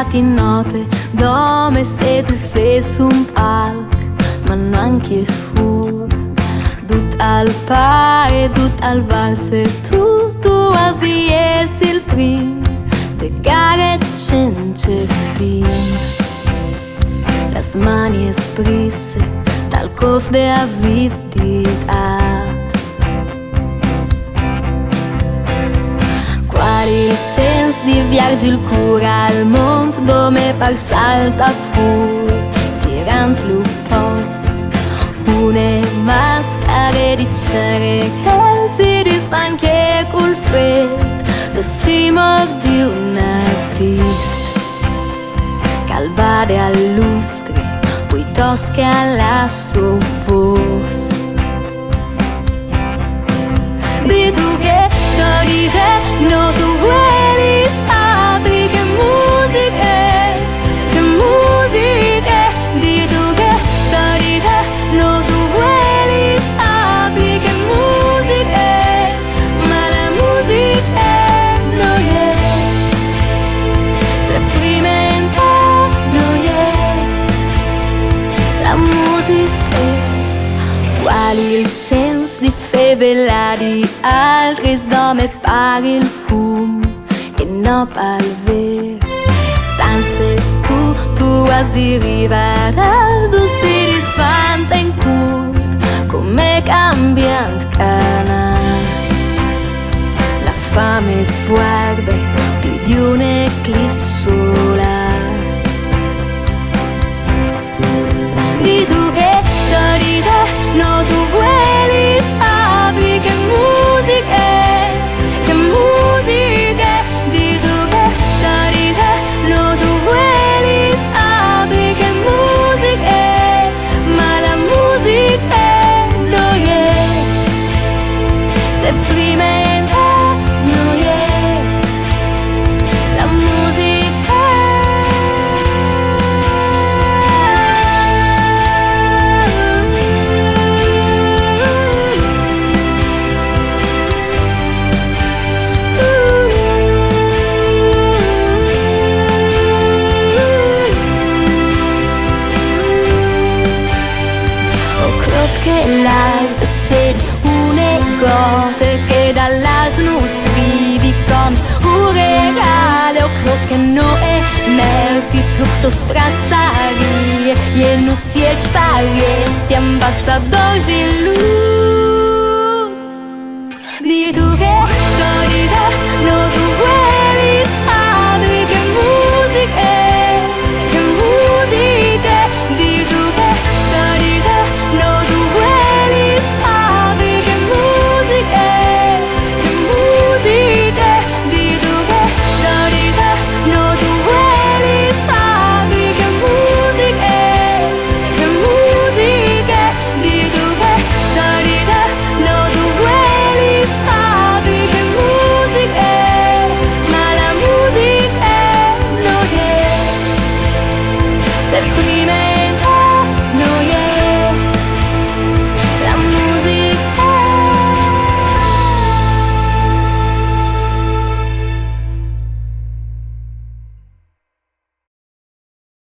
matinote, dome se tu sei su un palco, ma non anche fu. Dut al pa e dut al valse, tu has di essere il prim, de gare c'è fin. Las mani esprisse dal cof de avidità. Qual il sens di viaggi il cura al mondo dove par salta fu, si rantluppò une mascare di cere che si disfanche col freddo, lo simor di un artista calvade all'ustri, piuttosto che alla sua voce. Di tu che di te, no tu vuoi sapere che musica è, di tu che di te, no tu vuoi sapere che musica è, ma la musica è noi, se prima in te noi, la musica è. Quali il senso di fevela di altri dome pari il fum e no pal ver. Tanse tu has di rivare, tu si disfanta in curt come cambiant canale. La fame sguarda più di un'eclisse solare. Di tu che di te, no tu vuoi sapere che musica è, di tu che di te, no tu vuoi sapere che musica è, ma la musica è noi, se prima in te noi, la musica è. Che l'arte sei une gota che dall'alto non scrivi con un regalo. Credo che noi meriti truc so strassarie e non si è spariesti ambassadori di luz. Di tu